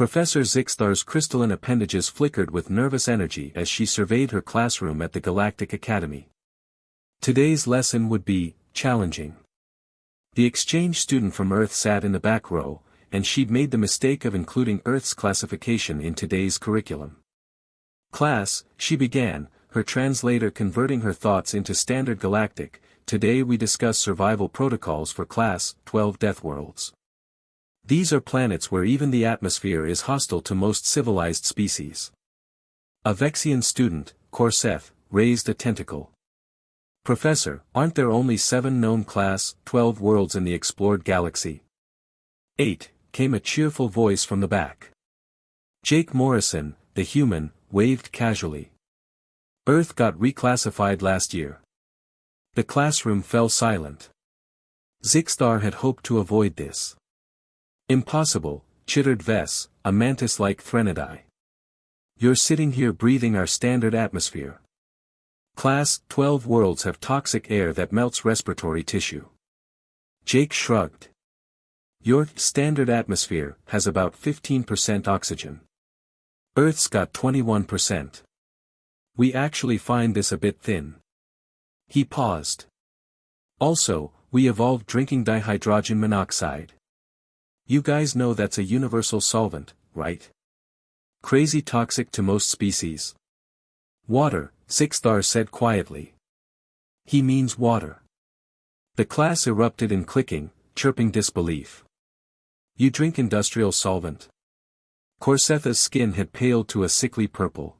Professor Zixtar's crystalline appendages flickered with nervous energy as she surveyed her classroom at the Galactic Academy. Today's lesson would be challenging. The exchange student from Earth sat in the back row, and she'd made the mistake of including Earth's classification in today's curriculum. Class, she began, her translator converting her thoughts into standard galactic. Today we discuss survival protocols for Class 12 Deathworlds. These are planets where even the atmosphere is hostile to most civilized species. A Vexian student, Corseth, raised a tentacle. Professor, aren't there only 7 known Class 12 worlds in the explored galaxy? 8, came a cheerful voice from the back. Jake Morrison, the human, waved casually. Earth got reclassified last year. The classroom fell silent. Zixtar had hoped to avoid this. Impossible, chittered Vess, a mantis-like Threnodai. You're sitting here breathing our standard atmosphere. Class 12 worlds have toxic air that melts respiratory tissue. Jake shrugged. Your standard atmosphere has about 15% oxygen. Earth's got 21%. We actually find this a bit thin. He paused. Also, we evolved drinking dihydrogen monoxide. You guys know that's a universal solvent, right? Crazy toxic to most species. Water, Zixtar said quietly. He means water. The class erupted in clicking, chirping disbelief. You drink industrial solvent? Corsetha's skin had paled to a sickly purple.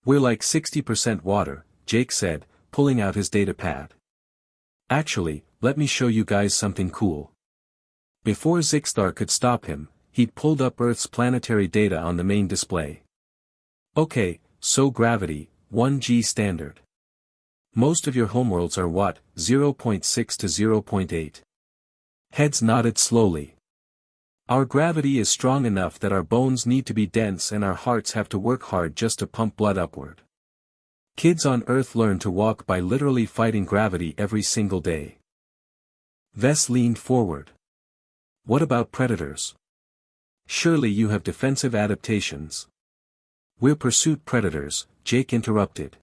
We're like 60% water, Jake said, pulling out his datapad. Actually, let me show you guys something cool. Before Zixtar could stop him, he'd pulled up Earth's planetary data on the main display. Okay, so gravity, 1G standard. Most of your homeworlds are what, 0.6 to 0.8? Heads nodded slowly. Our gravity is strong enough that our bones need to be dense and our hearts have to work hard just to pump blood upward. Kids on Earth learn to walk by literally fighting gravity every single day. Vess leaned forward. What about predators? Surely you have defensive adaptations. We're pursuit predators, Jake interrupted.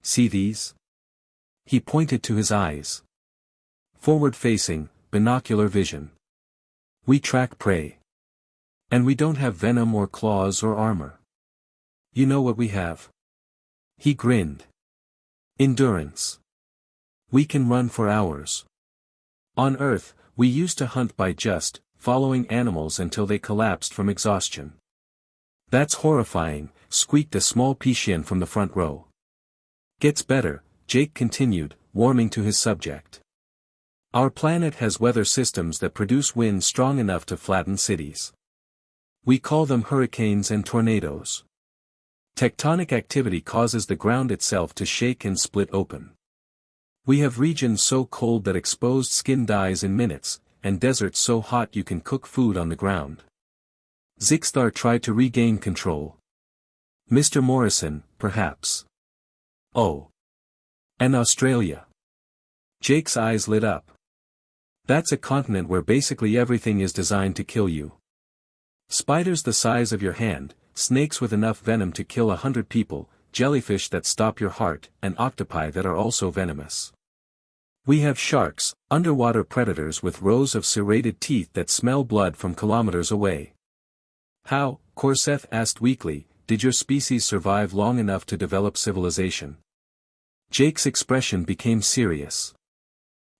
See these? He pointed to his eyes. Forward-facing, binocular vision. We track prey. And we don't have venom or claws or armor. You know what we have? He grinned. Endurance. We can run for hours. On Earth, we used to hunt by just following animals until they collapsed from exhaustion. That's horrifying, squeaked a small Piscian from the front row. Gets better, Jake continued, warming to his subject. Our planet has weather systems that produce wind strong enough to flatten cities. We call them hurricanes and tornadoes. Tectonic activity causes the ground itself to shake and split open. We have regions so cold that exposed skin dies in minutes, and deserts so hot you can cook food on the ground. Zixtar tried to regain control. Mr. Morrison, perhaps. Oh. And Australia. Jake's eyes lit up. That's a continent where basically everything is designed to kill you. Spiders the size of your hand, snakes with enough venom to kill 100 people, jellyfish that stop your heart, and octopi that are also venomous. We have sharks, underwater predators with rows of serrated teeth that smell blood from kilometers away. How, Corseth asked weakly, did your species survive long enough to develop civilization? Jake's expression became serious.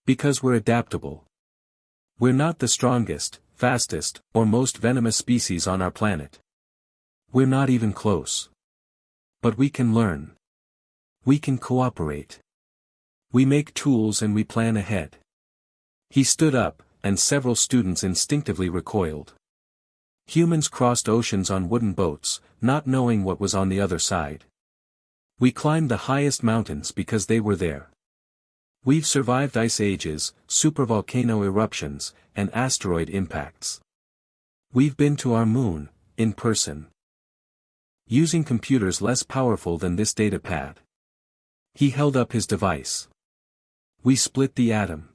Because we're adaptable. We're not the strongest, fastest, or most venomous species on our planet. We're not even close. But we can learn. We can cooperate. We make tools and we plan ahead. He stood up, and several students instinctively recoiled. Humans crossed oceans on wooden boats, not knowing what was on the other side. We climbed the highest mountains because they were there. We've survived ice ages, supervolcano eruptions, and asteroid impacts. We've been to our moon, in person. Using computers less powerful than this datapad. He held up his device. We split the atom.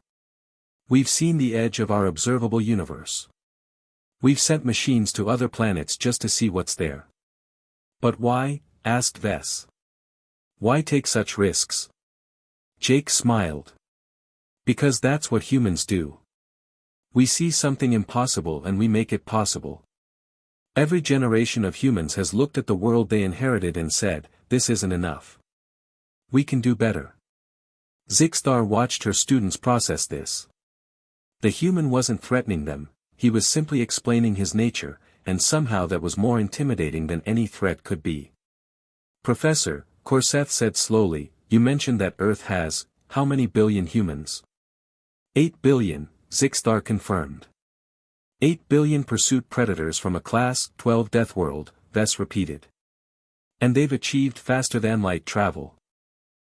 We've seen the edge of our observable universe. We've sent machines to other planets just to see what's there. But why? Asked Vess. Why take such risks? Jake smiled. Because that's what humans do. We see something impossible and we make it possible. Every generation of humans has looked at the world they inherited and said, this isn't enough. We can do better. Zixtar watched her students process this. The human wasn't threatening them, he was simply explaining his nature, and somehow that was more intimidating than any threat could be. Professor, Corseth said slowly, you mentioned that Earth has, how many billion humans? 8 billion, Zixtar confirmed. 8 billion pursuit predators from a Class 12 Deathworld, Vess repeated. And they've achieved faster-than-light travel.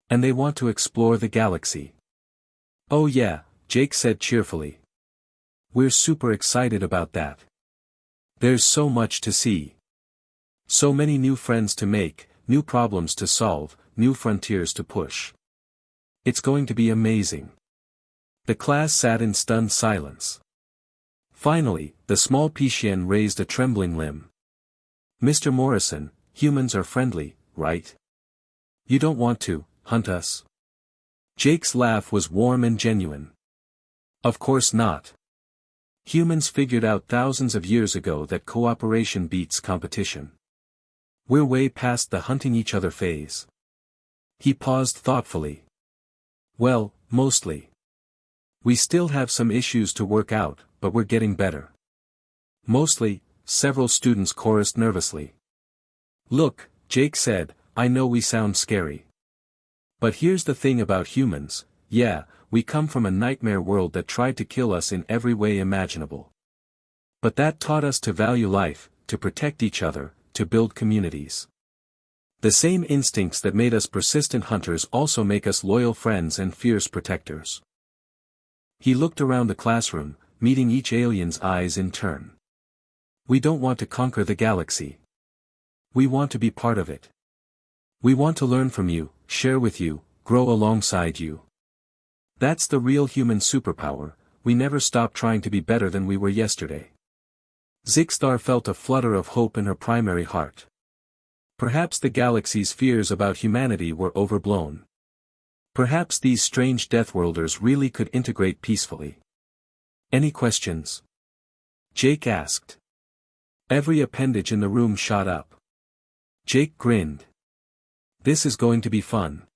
And they want to explore the galaxy. Oh yeah, Jake said cheerfully. We're super excited about that. There's so much to see. So many new friends to make, new problems to solve, new frontiers to push. It's going to be amazing. The class sat in stunned silence. Finally, the small Piscian raised a trembling limb. Mr. Morrison, humans are friendly, right? You don't want to hunt us? Jake's laugh was warm and genuine. Of course not. Humans figured out thousands of years ago that cooperation beats competition. We're way past the hunting each other phase. He paused thoughtfully. Well, mostly. We still have some issues to work out, but we're getting better. Mostly, several students chorused nervously. Look, Jake said, I know we sound scary. But here's the thing about humans, yeah, we come from a nightmare world that tried to kill us in every way imaginable. But that taught us to value life, to protect each other, to build communities. The same instincts that made us persistent hunters also make us loyal friends and fierce protectors. He looked around the classroom, meeting each alien's eyes in turn. We don't want to conquer the galaxy. We want to be part of it. We want to learn from you, share with you, grow alongside you. That's the real human superpower, we never stop trying to be better than we were yesterday. Zixtar felt a flutter of hope in her primary heart. Perhaps the galaxy's fears about humanity were overblown. Perhaps these strange Deathworlders really could integrate peacefully. Any questions? Jake asked. Every appendage in the room shot up. Jake grinned. This is going to be fun.